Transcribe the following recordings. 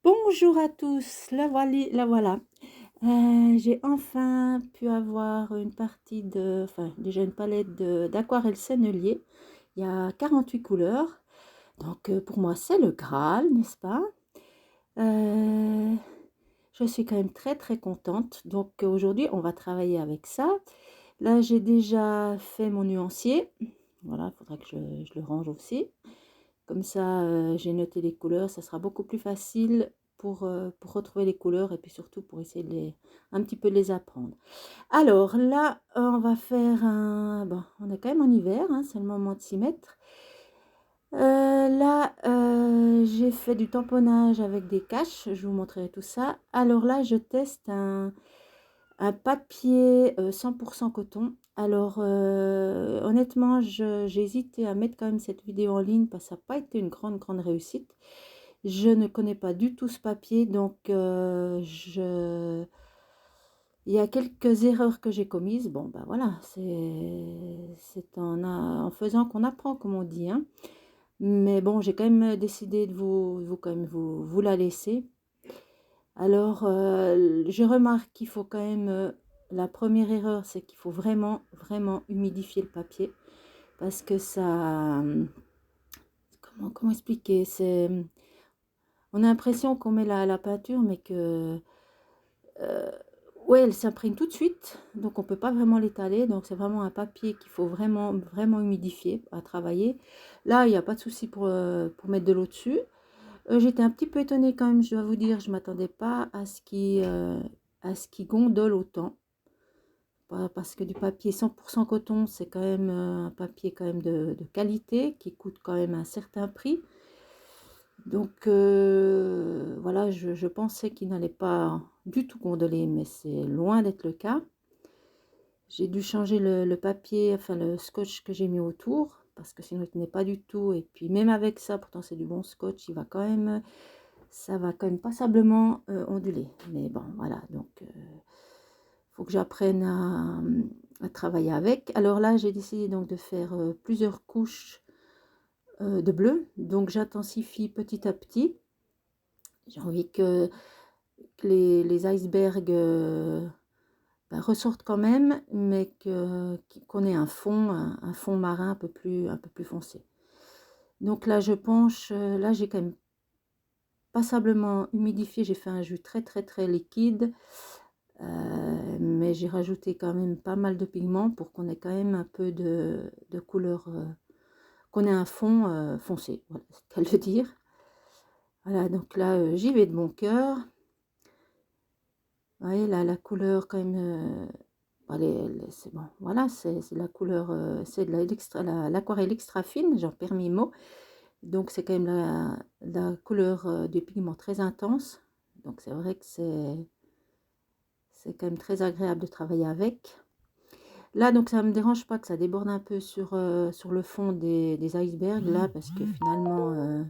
Bonjour à tous, la voilà. J'ai enfin pu avoir une partie enfin déjà une palette d'aquarelle sennelier. Il y a 48 couleurs, donc pour moi c'est le Graal, n'est-ce pas? Euh, je suis quand même très très contente. Donc aujourd'hui on va travailler avec ça. Là j'ai déjà fait mon nuancier. Voilà, il faudra que je le range aussi. Comme ça, j'ai noté les couleurs, ça sera beaucoup plus facile pour retrouver les couleurs et puis surtout pour essayer un petit peu de les apprendre. Alors là, on va faire un... Bon, on est quand même en hiver, hein, c'est le moment de s'y mettre. Là, j'ai fait du tamponnage avec des caches, je vous montrerai tout ça. Alors là, je teste un papier 100% coton. Alors, honnêtement, j'ai hésité à mettre quand même cette vidéo en ligne parce que ça n'a pas été une grande réussite. Je ne connais pas du tout ce papier, donc il y a quelques erreurs que j'ai commises. Bon, ben voilà, c'est en faisant qu'on apprend, comme on dit, hein. Mais bon, j'ai quand même décidé de vous la laisser. Alors, je remarque qu'il faut quand même, la première erreur, c'est qu'il faut vraiment humidifier le papier parce que ça, comment expliquer? On a l'impression qu'on met la peinture, mais que, ouais, elle s'imprègne tout de suite, donc on peut pas vraiment l'étaler. Donc c'est vraiment un papier qu'il faut vraiment humidifier à travailler. Là, il n'y a pas de souci pour mettre de l'eau dessus. J'étais un petit peu étonnée quand même, je dois vous dire, je m'attendais pas à ce qui gondole autant. Parce que du papier 100% coton, c'est quand même un papier quand même de qualité qui coûte quand même un certain prix. Donc voilà, je pensais qu'il n'allait pas du tout gondoler, mais c'est loin d'être le cas. J'ai dû changer le papier, enfin le scotch que j'ai mis autour, parce que sinon il ne tenait pas du tout. Et puis même avec ça, pourtant c'est du bon scotch, ça va quand même passablement onduler. Mais bon, voilà, donc faut que j'apprenne à travailler avec. Alors là, j'ai décidé donc de faire plusieurs couches de bleu. Donc j'intensifie petit à petit. J'ai envie que les icebergs ben, ressortent quand même, mais qu'on ait un fond marin un peu plus foncé. Donc là, je penche, là j'ai quand même passablement humidifié, j'ai fait un jus très liquide, mais j'ai rajouté quand même pas mal de pigments pour qu'on ait quand même un peu de couleur, qu'on ait un fond foncé, voilà, c'est qu'à le dire. Voilà, donc là, j'y vais de mon cœur. Vous voyez, là, la couleur quand même, c'est bon, voilà, c'est la couleur, c'est de l'aquarelle extra fine, j'en perds mes mots. Donc c'est quand même la couleur du pigment très intense. Donc c'est vrai que c'est quand même très agréable de travailler avec. Là, donc ça ne me dérange pas que ça déborde un peu sur le fond des icebergs, là, parce que finalement,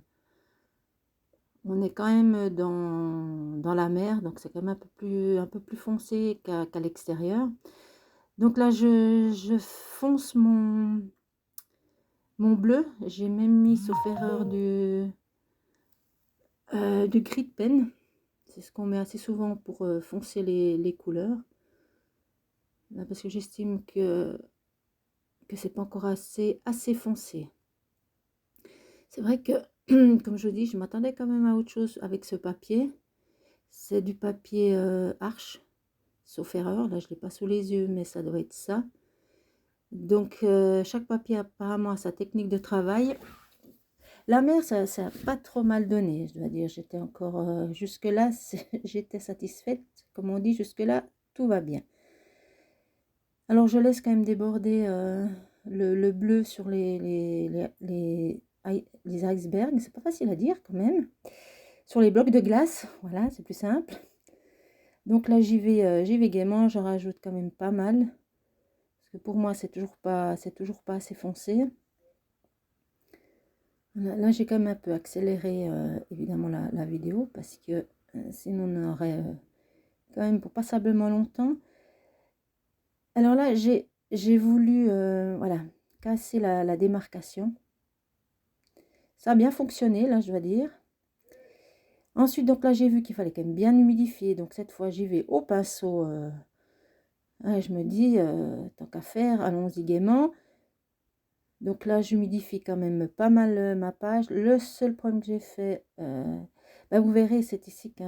on est quand même dans la mer, donc c'est quand même un peu plus foncé qu'à l'extérieur. Donc là, je fonce mon bleu. J'ai même mis, sauf erreur, du gris de pen. C'est ce qu'on met assez souvent pour foncer les couleurs. Là, parce que j'estime que c'est pas encore assez foncé. C'est vrai que, comme je dis, je m'attendais quand même à autre chose avec ce papier. C'est du papier Arche, sauf erreur. Là, je ne l'ai pas sous les yeux, mais ça doit être ça. Donc, chaque papier apparemment a sa technique de travail. La mer, ça n'a pas trop mal donné, je dois dire. J'étais encore, jusque-là, j'étais satisfaite. Comme on dit, jusque-là, tout va bien. Alors, je laisse quand même déborder le bleu sur les icebergs. C'est pas facile à dire quand même. Sur les blocs de glace, voilà, c'est plus simple. Donc là, j'y vais gaiement. J'en rajoute quand même pas mal. Parce que pour moi, c'est toujours pas assez foncé. Là, j'ai quand même un peu accéléré évidemment la vidéo parce que sinon on aurait quand même pour passablement longtemps. Alors là, j'ai voulu voilà, casser la démarcation. Ça a bien fonctionné, là, je dois dire. Ensuite, donc là, j'ai vu qu'il fallait quand même bien humidifier. Donc cette fois, j'y vais au pinceau. Ouais, je me dis, tant qu'à faire, allons-y gaiement. Donc là, j'humidifie quand même pas mal ma page. Le seul problème que j'ai fait, bah, vous verrez, c'est ici que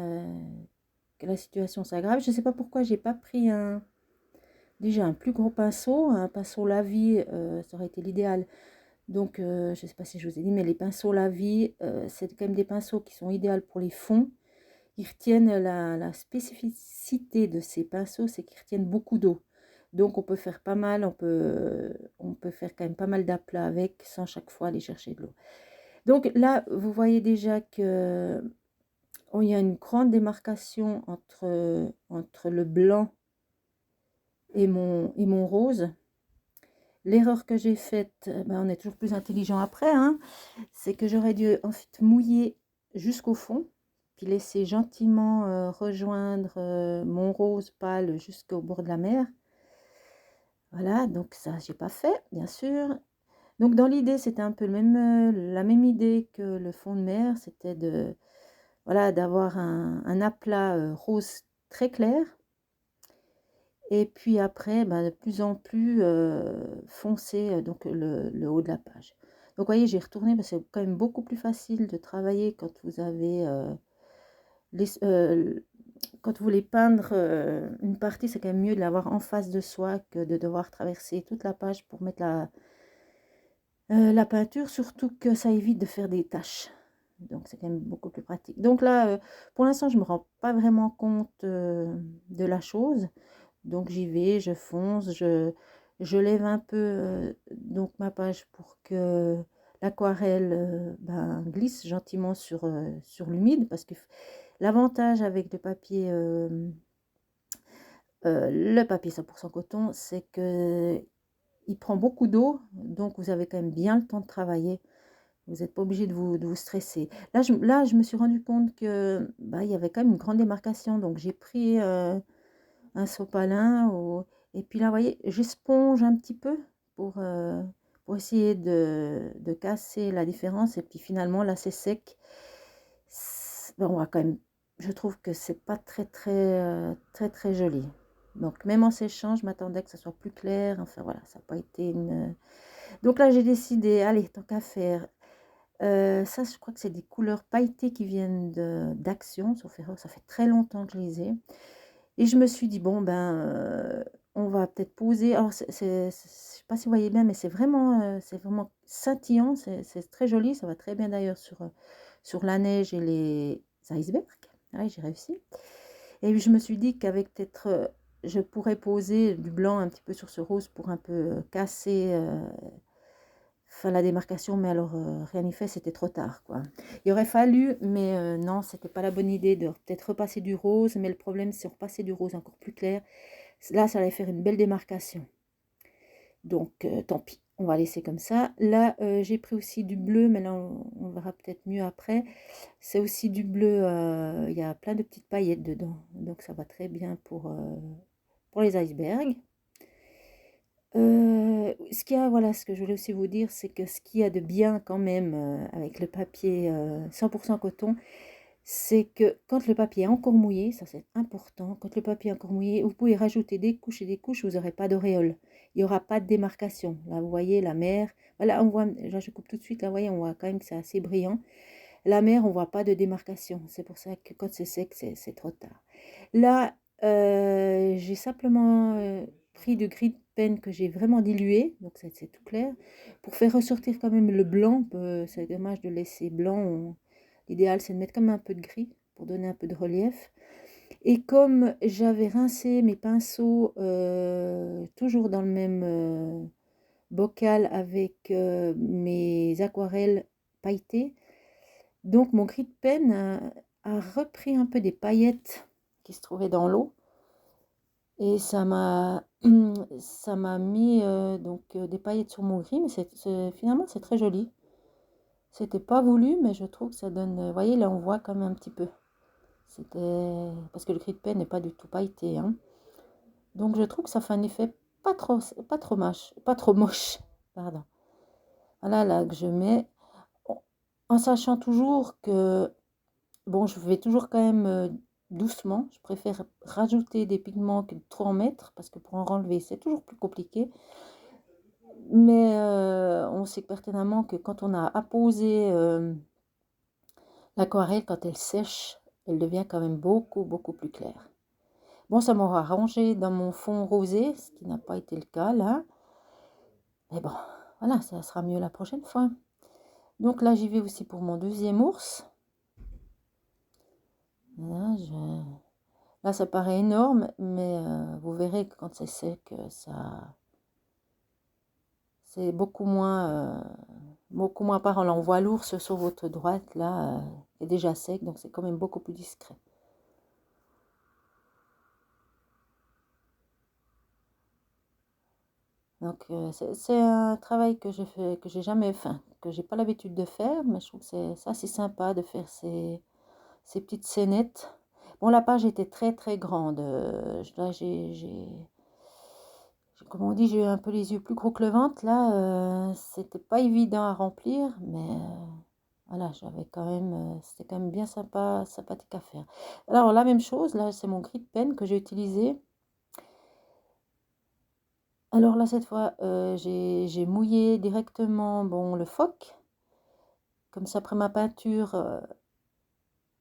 la situation s'aggrave. Je ne sais pas pourquoi j'ai pas pris déjà un plus gros pinceau. Un pinceau Lavis, ça aurait été l'idéal. Donc, je ne sais pas si je vous ai dit, mais les pinceaux Lavis, c'est quand même des pinceaux qui sont idéaux pour les fonds. Ils retiennent la spécificité de ces pinceaux, c'est qu'ils retiennent beaucoup d'eau. Donc on peut faire pas mal, on peut faire quand même pas mal d'aplats avec sans chaque fois aller chercher de l'eau. Donc là, vous voyez déjà que il y a une grande démarcation entre le blanc et mon rose. L'erreur que j'ai faite, ben on est toujours plus intelligent après, hein, c'est que j'aurais dû en fait mouiller jusqu'au fond, puis laisser gentiment rejoindre mon rose pâle jusqu'au bord de la mer. Voilà, donc ça, j'ai pas fait, bien sûr. Donc dans l'idée, c'était un peu la même idée que le fond de mer, c'était de, voilà, d'avoir un aplat rose très clair. Et puis après, ben, de plus en plus foncé, donc le haut de la page. Donc vous voyez, j'ai retourné, parce que c'est quand même beaucoup plus facile de travailler quand vous avez les, quand vous voulez peindre une partie, c'est quand même mieux de l'avoir en face de soi que de devoir traverser toute la page pour mettre la peinture, surtout que ça évite de faire des taches. Donc c'est quand même beaucoup plus pratique. Donc là, pour l'instant, je ne me rends pas vraiment compte de la chose. Donc j'y vais, je fonce, je lève un peu donc ma page pour que l'aquarelle ben, glisse gentiment sur l'humide, parce que l'avantage avec le papier 100% coton, c'est que il prend beaucoup d'eau, donc vous avez quand même bien le temps de travailler. Vous n'êtes pas obligé de vous stresser. Là, je me suis rendu compte que bah, il y avait quand même une grande démarcation, donc j'ai pris un sopalin et puis là, vous voyez, j'esponge un petit peu pour essayer de casser la différence. Et puis finalement, là, c'est sec. Bon, on va quand même, je trouve que c'est pas très joli. Donc même en séchant, je m'attendais que ça soit plus clair. Enfin voilà, ça n'a pas été une... Donc là, j'ai décidé, allez, tant qu'à faire. Ça, je crois que c'est des couleurs pailletées qui viennent d'Action, sauf erreur. Ça fait très longtemps que je les ai. Et je me suis dit, bon, ben, on va peut-être poser. Alors, je ne sais pas si vous voyez bien, mais c'est vraiment scintillant, c'est très joli. Ça va très bien d'ailleurs sur la neige et les icebergs. Ouais, j'ai réussi. Et puis, je me suis dit qu'avec peut-être, je pourrais poser du blanc un petit peu sur ce rose pour un peu casser enfin, la démarcation, mais alors rien n'y fait, c'était trop tard, quoi. Il aurait fallu, mais non, c'était pas la bonne idée de peut-être repasser du rose, mais le problème, c'est repasser du rose encore plus clair. Là, ça allait faire une belle démarcation. Donc, tant pis, on va laisser comme ça. Là, j'ai pris aussi du bleu, mais là, on verra peut-être mieux après. C'est aussi du bleu, il y a plein de petites paillettes dedans, donc ça va très bien pour les icebergs. Ce qu'il y a, voilà, ce que je voulais aussi vous dire, c'est que ce qu'il y a de bien quand même avec le papier 100% coton, c'est que quand le papier est encore mouillé, ça c'est important, quand le papier est encore mouillé, vous pouvez rajouter des couches et des couches, vous n'aurez pas d'auréole. Il n'y aura pas de démarcation. Là, vous voyez la mer. Voilà, on voit, là je coupe tout de suite, là, vous voyez, on voit quand même que c'est assez brillant. La mer, on ne voit pas de démarcation. C'est pour ça que quand c'est sec, c'est trop tard. Là, j'ai simplement pris du gris de peine que j'ai vraiment dilué, donc c'est tout clair, pour faire ressortir quand même le blanc. C'est dommage de laisser blanc. L'idéal, c'est de mettre comme un peu de gris pour donner un peu de relief. Et comme j'avais rincé mes pinceaux toujours dans le même bocal avec mes aquarelles pailletées, donc mon gris de peine a repris un peu des paillettes qui se trouvaient dans l'eau. Et ça m'a mis donc des paillettes sur mon gris, mais finalement c'est très joli. C'était pas voulu, mais je trouve que ça donne. Vous voyez, là on voit quand même un petit peu. C'était parce que le gris de peine n'est pas du tout pailleté, hein. Donc je trouve que ça fait un effet pas trop moche, pardon. Voilà, là que je mets, en sachant toujours que Bon, je vais toujours quand même doucement. Je préfère rajouter des pigments que de trop en mettre, parce que pour en enlever, c'est toujours plus compliqué. Mais on sait pertinemment que quand on a apposé l'aquarelle, quand elle sèche, elle devient quand même beaucoup, beaucoup plus claire. Bon, ça m'aura arrangé dans mon fond rosé, ce qui n'a pas été le cas là. Mais bon, voilà, ça sera mieux la prochaine fois. Donc là, j'y vais aussi pour mon deuxième ours. Là, là, ça paraît énorme, mais vous verrez que quand c'est sec, c'est beaucoup moins parlant. On voit l'ours sur votre droite, là, est déjà sec, donc c'est quand même beaucoup plus discret. Donc c'est un travail que je fais, que j'ai jamais, enfin, que j'ai pas l'habitude de faire, mais je trouve que c'est assez sympa de faire ces petites scénettes. Bon, la page était très très grande. Là, comme on dit, j'ai eu un peu les yeux plus gros que le ventre. Là, c'était pas évident à remplir, mais voilà, j'avais quand même, c'était quand même bien sympa, sympathique à faire. Alors, la même chose, là, c'est mon gris de peine que j'ai utilisé. Alors là, cette fois, j'ai mouillé directement, bon, le phoque. Comme ça, après ma peinture,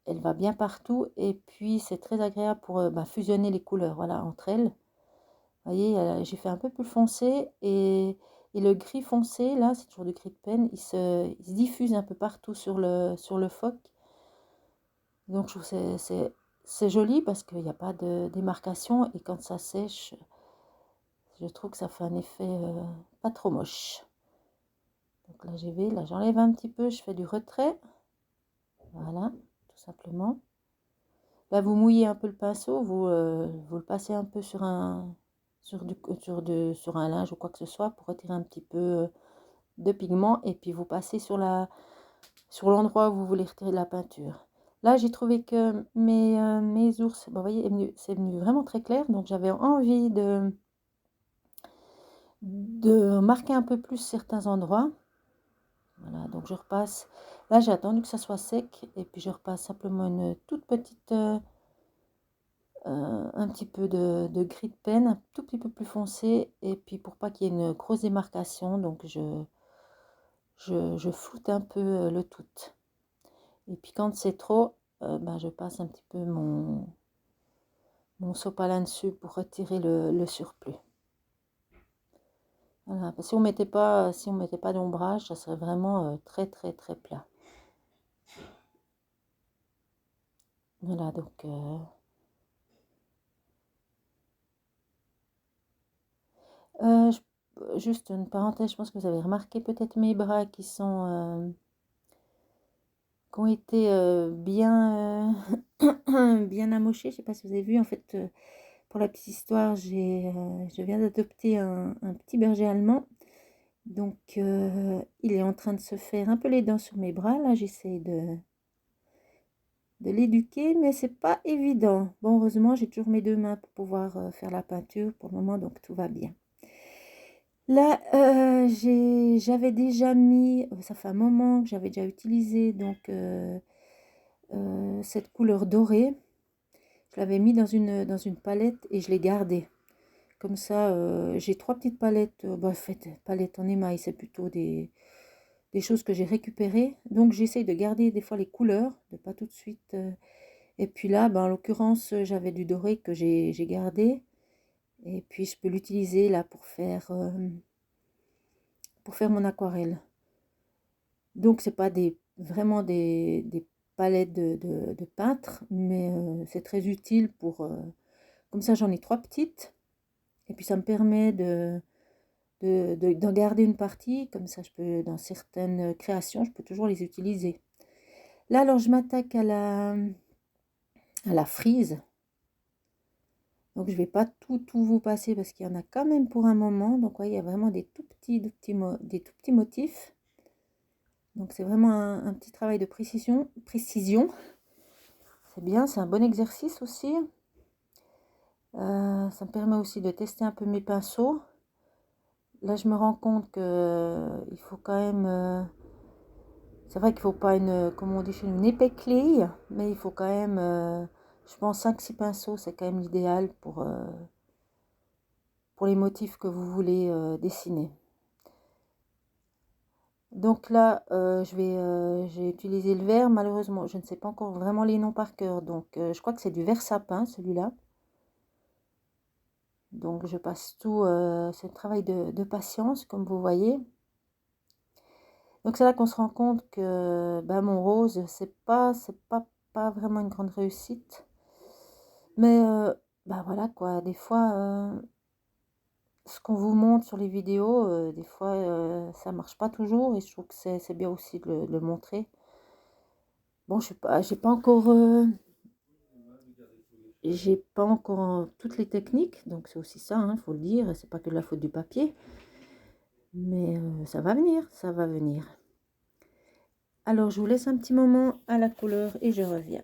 elle va bien partout. Et puis, c'est très agréable pour fusionner les couleurs, voilà, entre elles. Vous voyez, j'ai fait un peu plus foncé et le gris foncé, là, c'est toujours du gris de peine, il se diffuse un peu partout sur le phoque. Donc, je trouve que c'est joli parce qu'il n'y a pas de démarcation et quand ça sèche, je trouve que ça fait un effet pas trop moche. Donc là, j'y vais, là, j'enlève un petit peu, je fais du retrait. Voilà, tout simplement. Là, vous mouillez un peu le pinceau, vous le passez un peu sur un linge ou quoi que ce soit pour retirer un petit peu de pigment et puis vous passez sur l'endroit où vous voulez retirer de la peinture. Là, j'ai trouvé que mes ours, vous voyez, c'est venu vraiment très clair, donc j'avais envie de marquer un peu plus certains endroits. Voilà, donc je repasse. Là, j'ai attendu que ça soit sec et puis je repasse simplement une toute petite un petit peu de gris de peine, un tout petit peu plus foncé, et puis pour pas qu'il y ait une grosse démarcation, donc je floute un peu le tout. Et puis quand c'est trop, je passe un petit peu mon sopalin dessus pour retirer le surplus. Voilà, parce que si on mettait pas d'ombrage, ça serait vraiment très très très plat. Voilà, donc euh, juste une parenthèse, je pense que vous avez remarqué peut-être mes bras qui ont été bien, bien amochés. Je ne sais pas si vous avez vu, en fait, pour la petite histoire, je viens d'adopter un petit berger allemand. Donc, il est en train de se faire un peu les dents sur mes bras. Là, j'essaie de l'éduquer, mais c'est pas évident. Bon, heureusement, j'ai toujours mes deux mains pour pouvoir faire la peinture pour le moment, donc tout va bien. Là, j'avais déjà mis, ça fait un moment que j'avais déjà utilisé donc cette couleur dorée. Je l'avais mis dans une palette et je l'ai gardée. Comme ça, j'ai trois petites palettes, en fait, palettes en émail, c'est plutôt des choses que j'ai récupérées. Donc j'essaye de garder des fois les couleurs, de pas tout de suite. Et puis là, en l'occurrence, j'avais du doré que j'ai gardé. Et puis je peux l'utiliser là pour faire mon aquarelle. Donc c'est pas vraiment des palettes de peintre, mais c'est très utile pour... comme ça j'en ai trois petites. Et puis ça me permet d'en garder une partie. Comme ça je peux, dans certaines créations, je peux toujours les utiliser. Là alors je m'attaque à la frise. Donc je vais pas tout vous passer parce qu'il y en a quand même pour un moment. Donc ouais, il y a vraiment des des tout petits motifs. Donc c'est vraiment un petit travail de précision. C'est bien, c'est un bon exercice aussi. Ça me permet aussi de tester un peu mes pinceaux. Là, je me rends compte que il faut quand même C'est vrai qu'il faut pas comme on dit chez nous, une épeclille, mais il faut quand même, je pense 5-6 pinceaux, c'est quand même l'idéal pour les motifs que vous voulez dessiner. Donc là, j'ai utilisé le vert. Malheureusement, je ne sais pas encore vraiment les noms par cœur. Donc, je crois que c'est du vert sapin, celui-là. Donc, je passe tout. C'est un travail de patience, comme vous voyez. Donc, c'est là qu'on se rend compte que ben, mon rose, pas vraiment une grande réussite. Mais, ben voilà quoi. Des fois, ce qu'on vous montre sur les vidéos, des fois, ça marche pas toujours. Et je trouve que c'est bien aussi de le montrer. Bon, j'ai pas encore, toutes les techniques, donc c'est aussi ça, hein, faut le dire, c'est pas que de la faute du papier, mais ça va venir, ça va venir. Alors, je vous laisse un petit moment à la couleur et je reviens.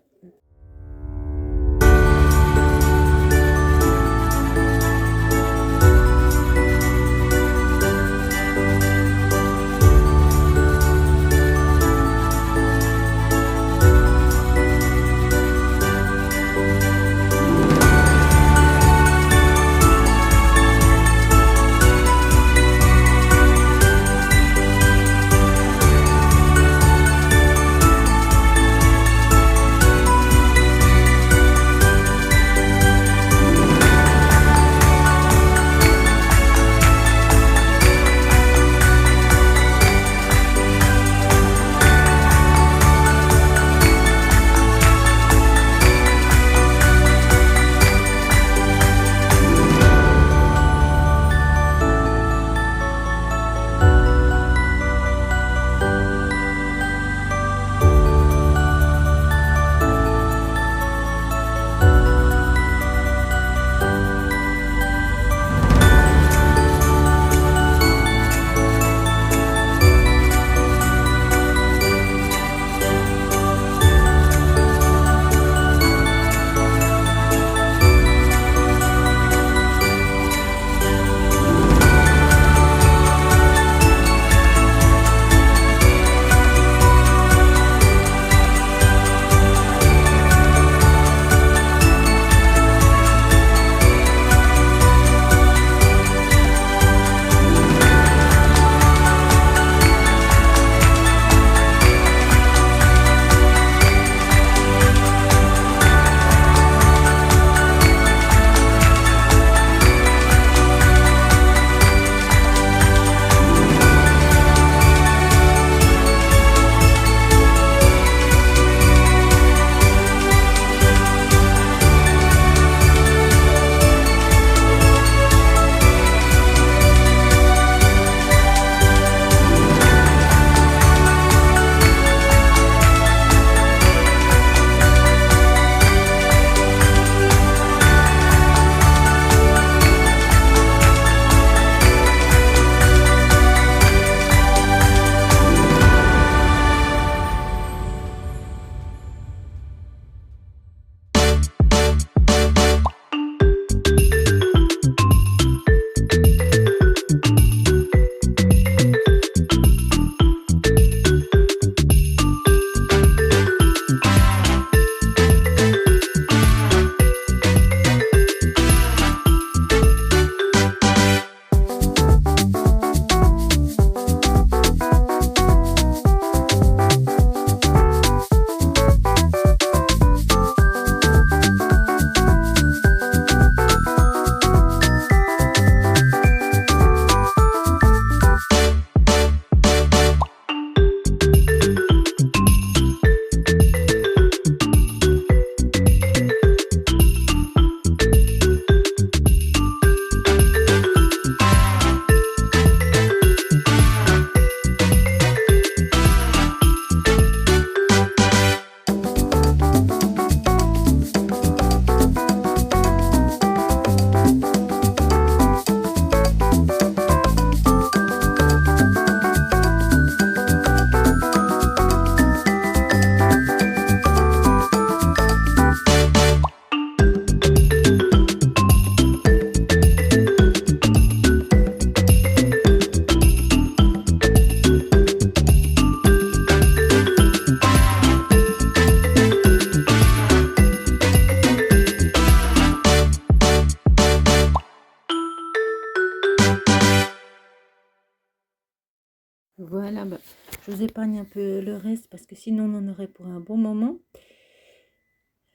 Voilà, bah, je vous épargne un peu le reste parce que sinon on en aurait pour un bon moment.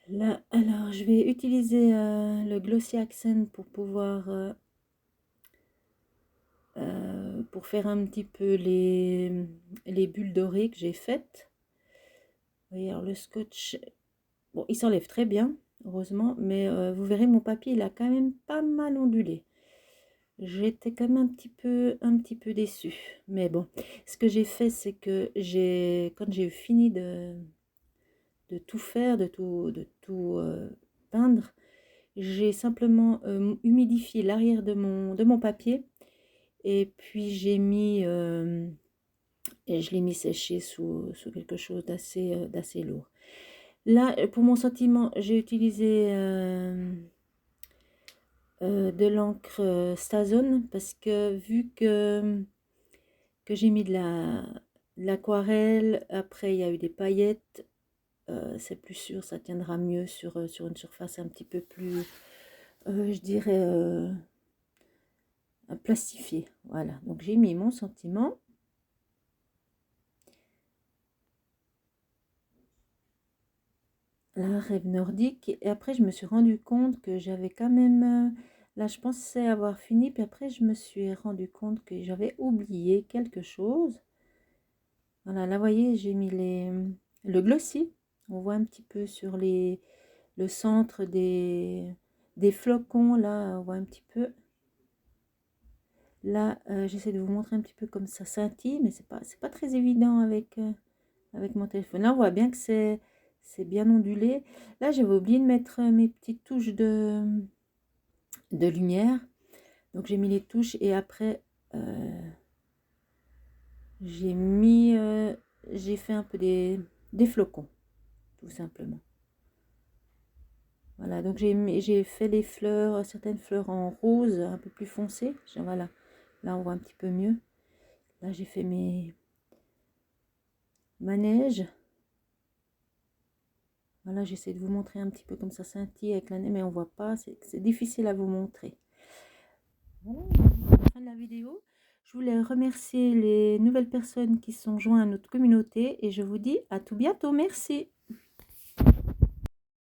Là, alors je vais utiliser le Glossy Accent pour pouvoir pour faire un petit peu les bulles dorées que j'ai faites. Vous voyez, alors le scotch, bon, il s'enlève très bien, heureusement, mais vous verrez, mon papier, il a quand même pas mal ondulé. J'étais quand même un petit peu déçue. Mais bon, ce que j'ai fait, c'est que quand j'ai fini de tout faire, de tout peindre, j'ai simplement humidifié l'arrière de mon papier et puis je l'ai mis sécher sous quelque chose d'assez lourd. Là, pour mon sentiment, j'ai utilisé de l'encre Stazone parce que vu que j'ai mis de l'aquarelle, après il y a eu des paillettes, c'est plus sûr, ça tiendra mieux sur une surface un petit peu plus, je dirais, plastifiée. Voilà, donc j'ai mis mon sentiment. La rêve nordique, et après je me suis rendu compte que j'avais quand même, là je pensais avoir fini, puis après je me suis rendu compte que j'avais oublié quelque chose. Voilà, là vous voyez, j'ai mis le glossy, on voit un petit peu sur le centre des flocons, là on voit un petit peu. Là j'essaie de vous montrer un petit peu comme ça scintille, mais c'est pas très évident avec mon téléphone. Là on voit bien que c'est bien ondulé. Là j'avais oublié de mettre mes petites touches de lumière, donc j'ai mis les touches et après j'ai fait un peu des flocons, tout simplement. Voilà, donc j'ai fait les fleurs, certaines fleurs en rose un peu plus foncé. Voilà, là on voit un petit peu mieux. Là j'ai fait ma neige. Voilà, j'essaie de vous montrer un petit peu comme ça scintille avec la neige, mais on voit pas, c'est difficile à vous montrer. Voilà, c'est la fin de la vidéo. Je voulais remercier les nouvelles personnes qui sont jointes à notre communauté et je vous dis à tout bientôt. Merci.